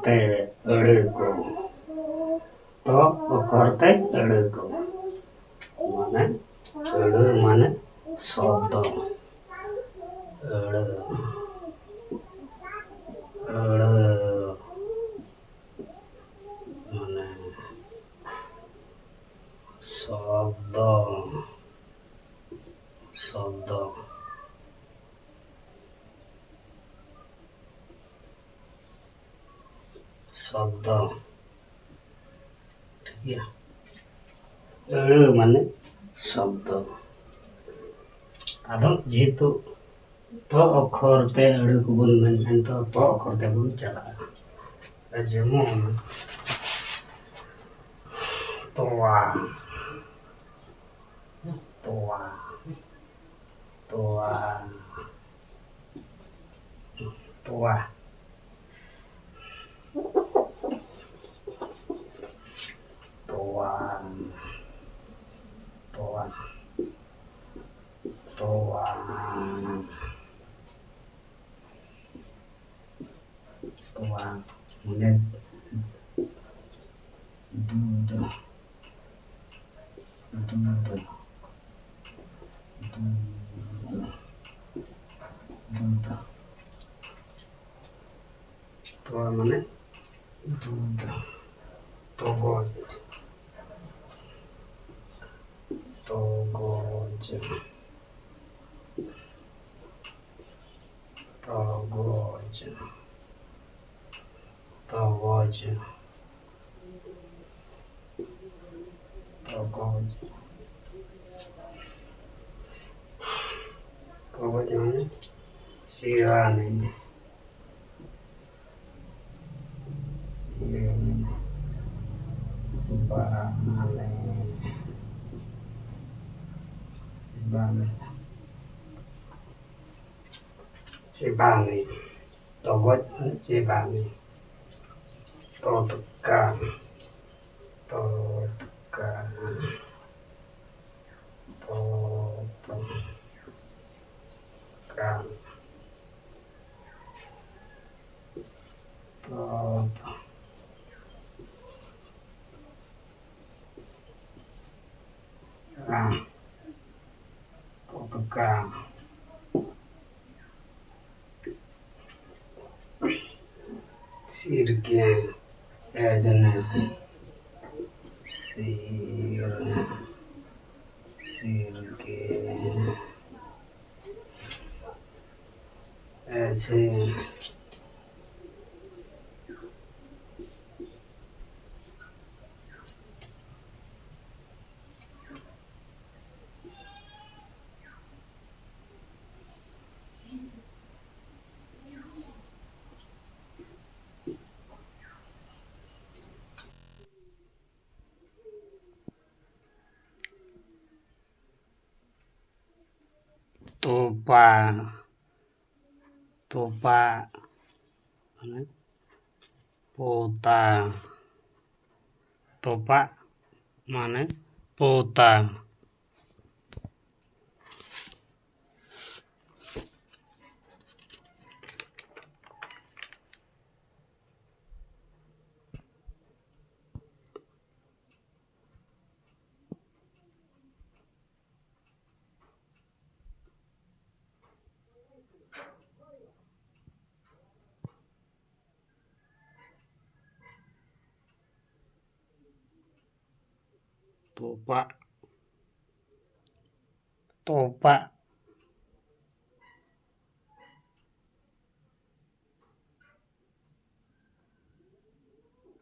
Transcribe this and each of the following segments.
ते अड़को तो अखरते अड़को माने अड़ माने शब्द अड़ अड़ माने शब्द शब्द शब्द ठीक है अड़ माने शब्द आदो जेहेतु तो अखर ते अड़ को बन मेन तो अखर ते बन चला जेमन तोवा तोवा तोवा तोवा तोवा तोवा तोवा तोवा माने दूध दूध दूध तोवा माने दूध तोगोज तोगोज तोगोज तोगोज तोगोज तोगोज माने सिराने Cibane togot cibane totka totka totka totka sirke ejene sirke eje topa topa पोता topa माने पोता topa topa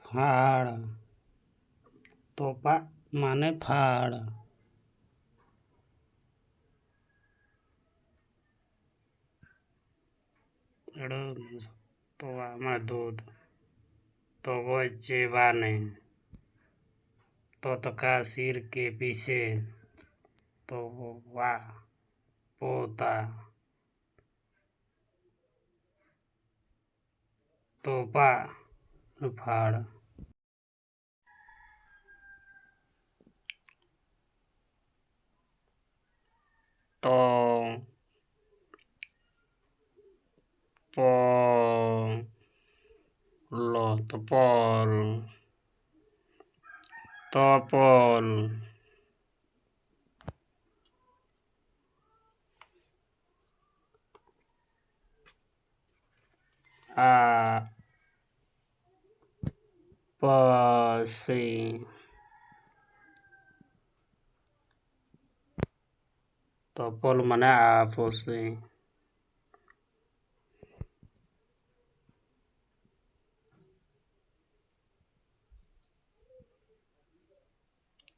फाड़ topa माने फाड़ तोवा माने दूध तोगो चेबाने तोतका सिर के पीछे तोवा पोता तोपा फाड़ तो पो लो तपोल तपोल आ पसी तपोल मने आपसी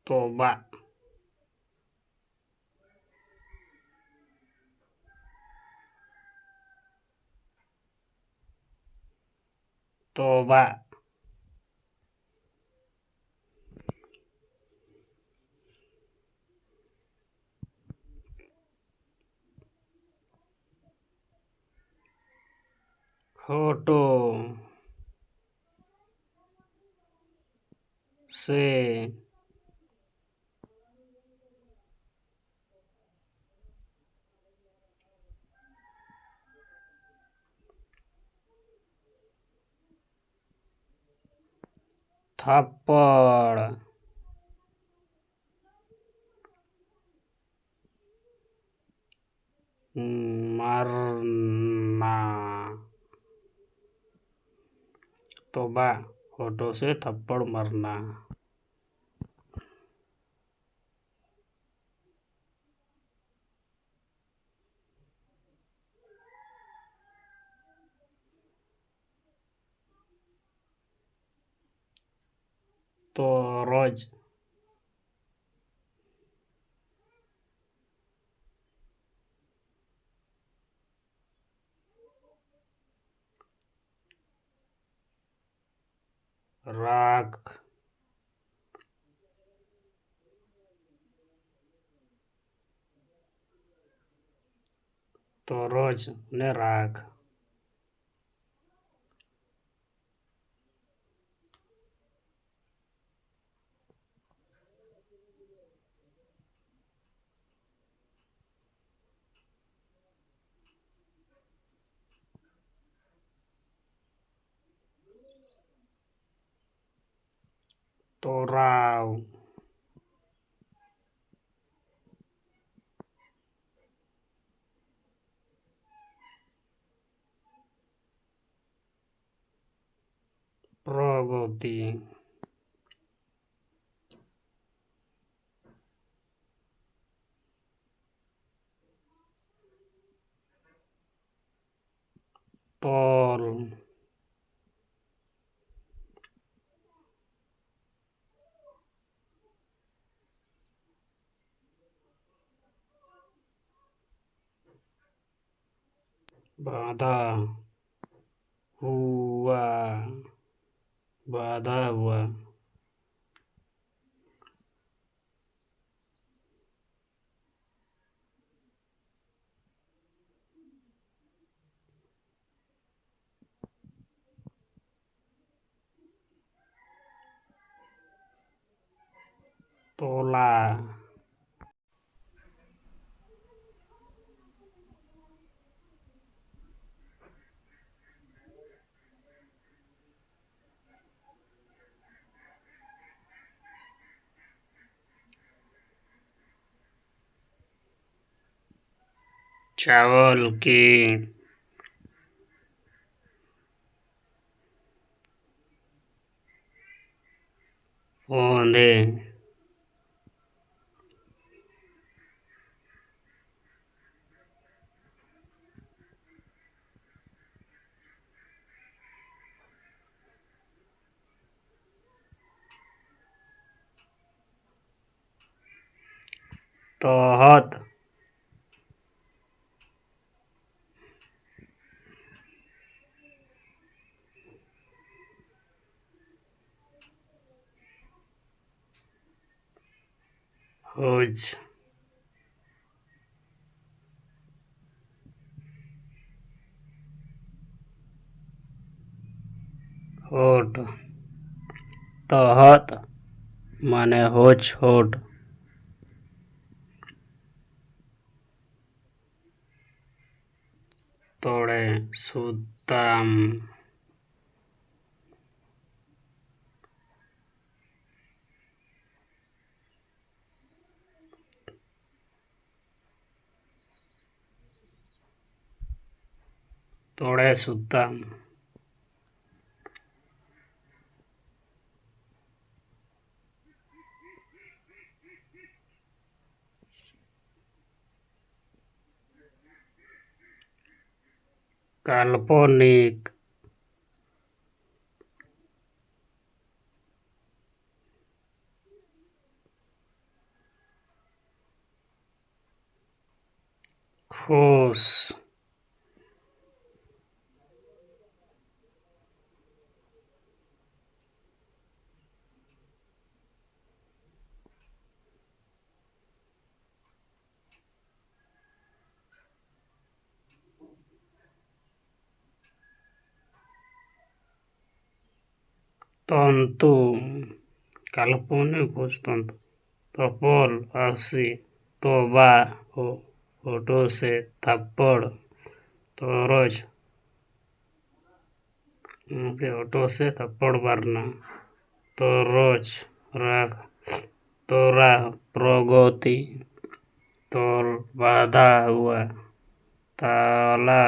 तोबा तोबा फोटो से थप्पड़ मरना तोबा फोटो से थप्पड़ मरना तो रोज राख तो रोज ने राख तो राव प्रगति तोल बाधा हुआ बाधा हुआ तोला चावल की औंधे तोहत होज होठ तोहत माने होछ होठ तोड़े सुदाम तोड़े सुता काल्पनिक खुश तंतु काल्पनिक कुछ तंतु तपोल फांसी तोबा फोटो से थप्पड़ तोरज ऑटो से थप्पड़ मारना तोरज राग तोरा प्रगति तोल बाधा हुआ ताला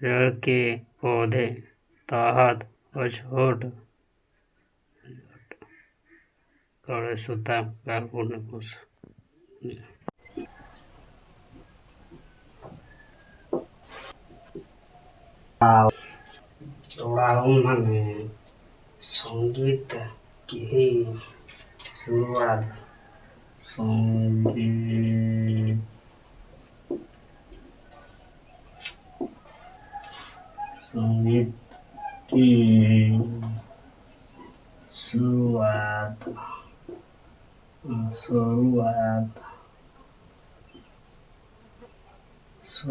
जड़ के पौधे तहत अछूट कड़े सुता काल्पनिक कुछ माने संगीत की शुरुआत संगीत की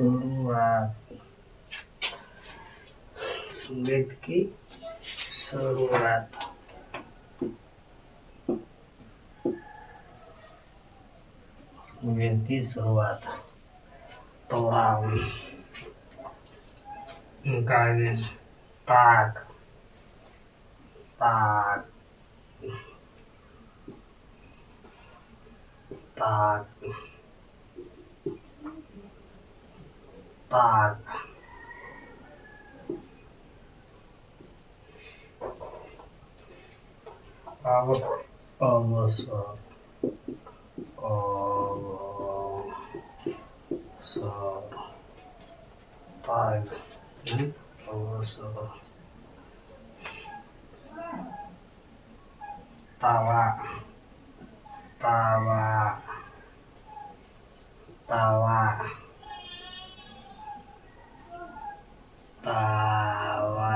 शुरुआत संगीत की शुरुआत तोड़ा गाने ताक ताक ताक ताक अवसर ताक अवसर तावा तावा तावा तावा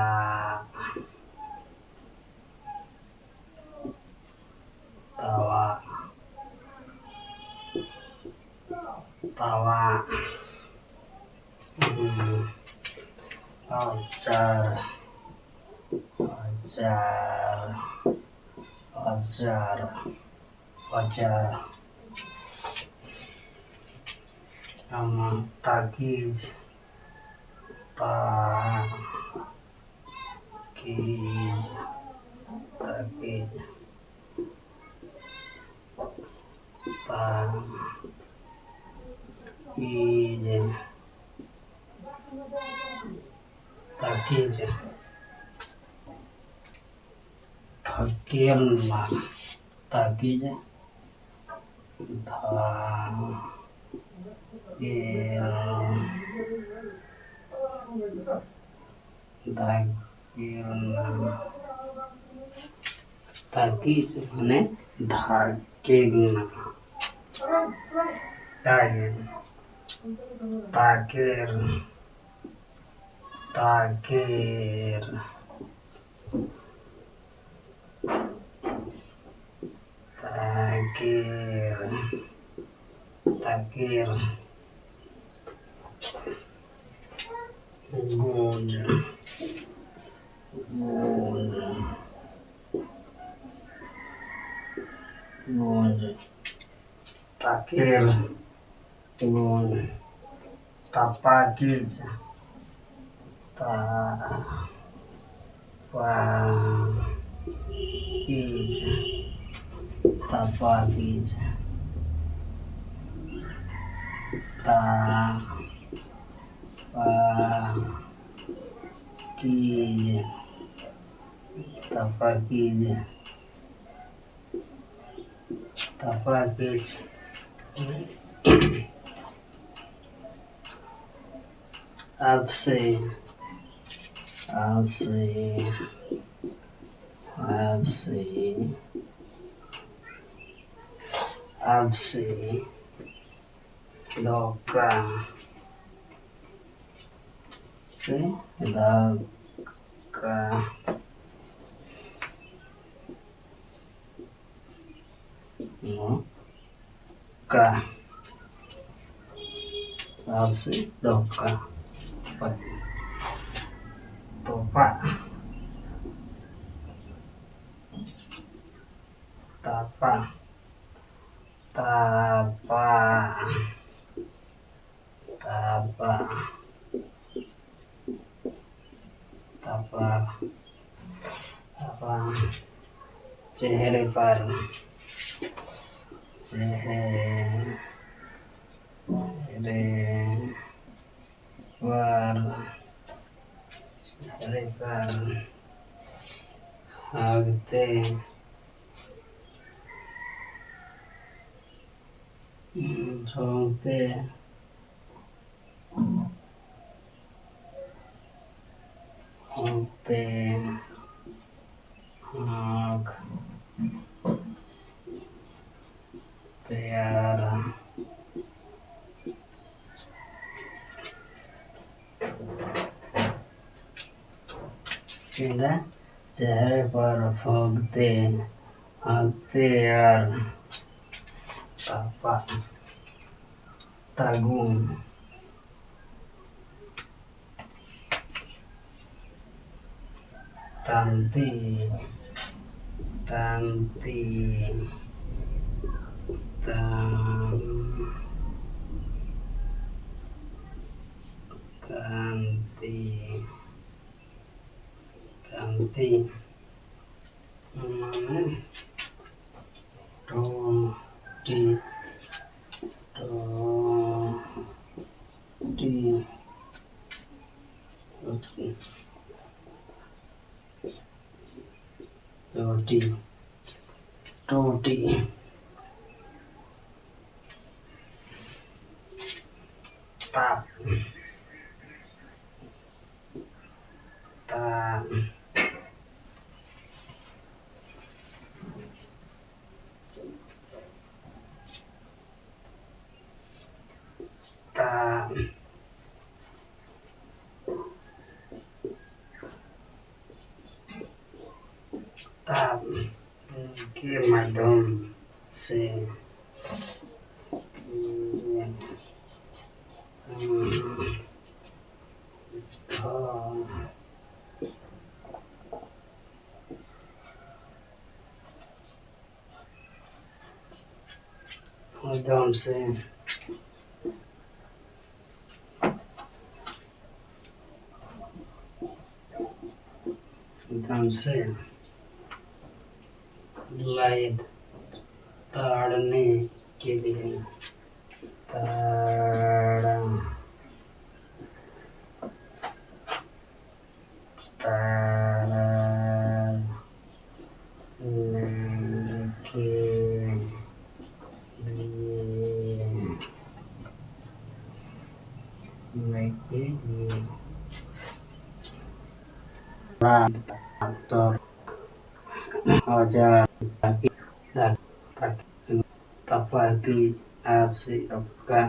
तावा तावा अचार अचार अचार अचार ताकीज ताकीज ताकीज ताकीज धकेलना ताकीज ताकीज माने धकेलना ताकेर ताकेर ताकेर ताकेर गूंज गूंज गूंज ताकेर गूंज तापाकीज तापाकीज तापाकीज कीजिए, तपा कीजिए, तपा कीजिए, आपसे, आपसे, आपसे, आपसे धोखा से धोखा का आपसे धोखा तोहफा तापा तापा तापा तापा तापा चेहरे पर, चेहरे पर, चेहरे पर हागते, झोंकते, होते, आँख तैयार, चेहरे पर फूंकते, हाँकते यार, तापा तागुन, तांती, तांती, तांती, तांती माने टोटी, टोटी, टोटी, टोटी, ताप, ताप, ताप, ताप के माध्यम से माध्यम से माध्यम से लाइट ताड़ने के लिए, ताड़ा, ताड़ने के लिए और औजार ताकि ताकि तपा की आसे अपका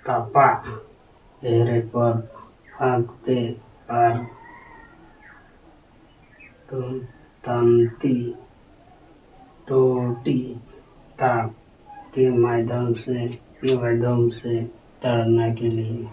तपा चेहरे पर हाँकते पर तुम तंती टोटी ताप के माध्यम से तैरने के लिए।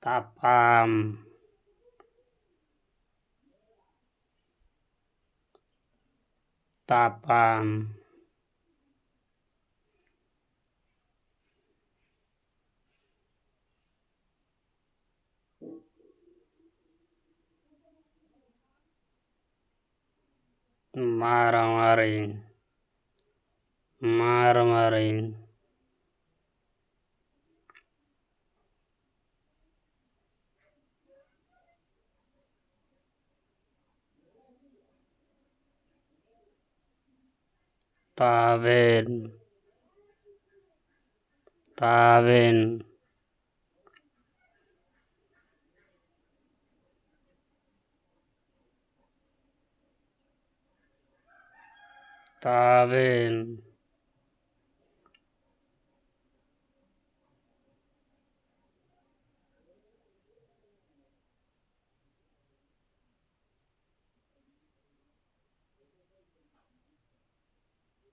Tapam. Tapam. Maramarin. Maramarin. Taven. Taven. Taven.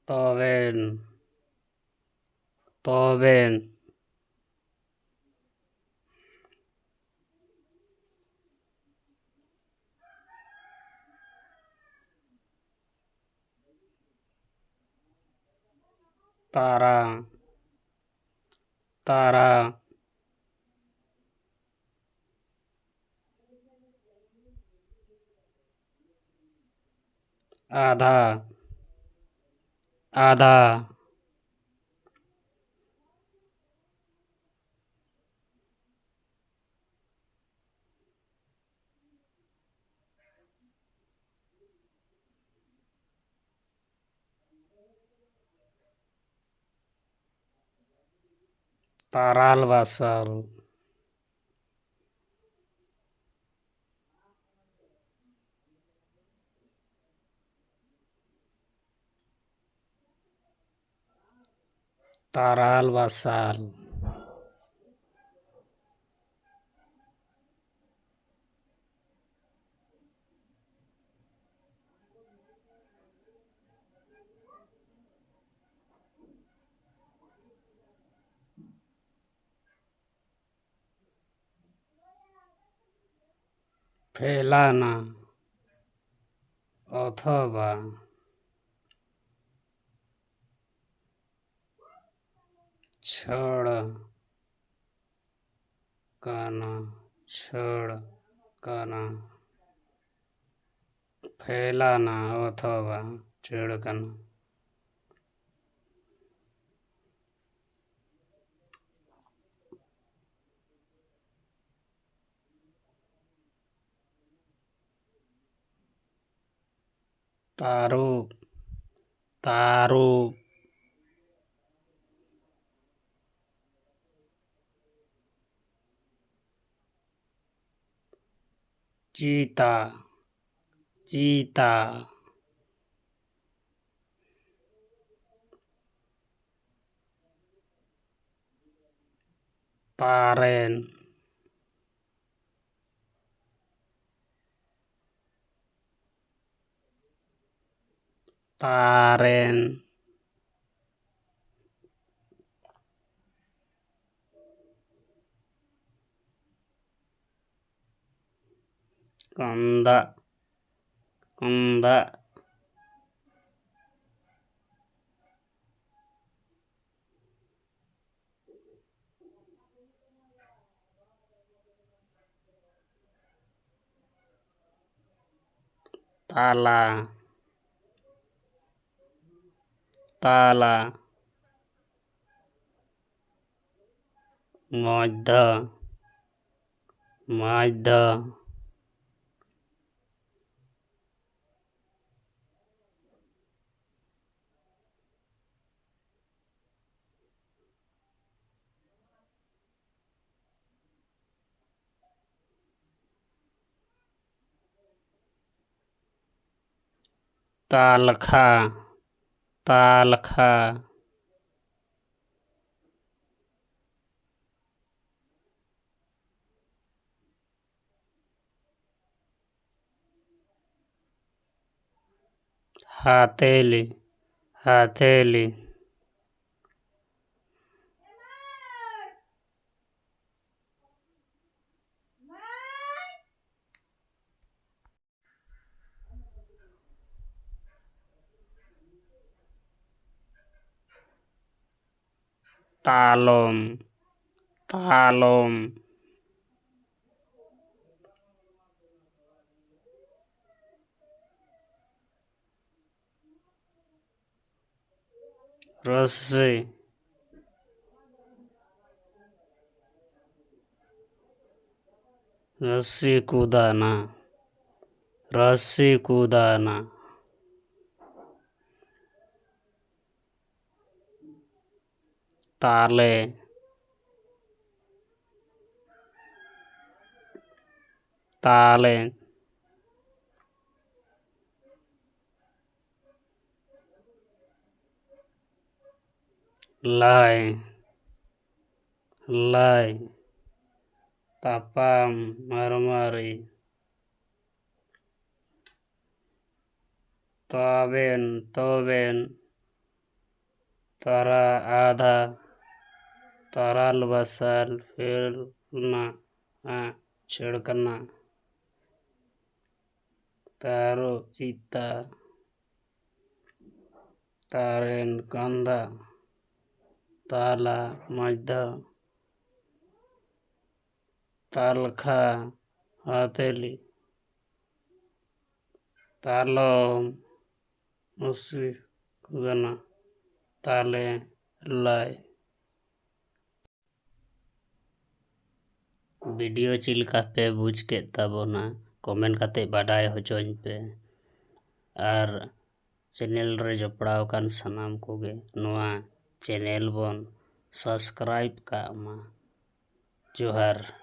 Toven. Toven. Tara. Tara. आधा. आधा. Taral basal. Taral basal. Felana. অথবা ছড়কানা ছড়কানা ফেলানা অথবা ছড়কানা तारुप तारुप चीता चीता तारेन तारेन कंदा कंदा ताला ताला मध्य मध्य तालखा तालखा हथेली हथेली तालम तालम रस्सी रस्सी कूदाना रस्सी कूदाना ताले ताले लाई लाई tapam marmari toben tara आधा तरल बसल फेरना छिड़कना तारो चीता तारेन कंधा ताला मध्य तालखा हथेली तालम मुसी कुगना ताले लाई वीडियो चिलका पे बुझ के तबना कमेंट काते बाडाय होचोኝ पे और चैनल रे जपड़ाव कान सनाम कोगे नोआ चैनल बन सब्सक्राइब का मा जोहार।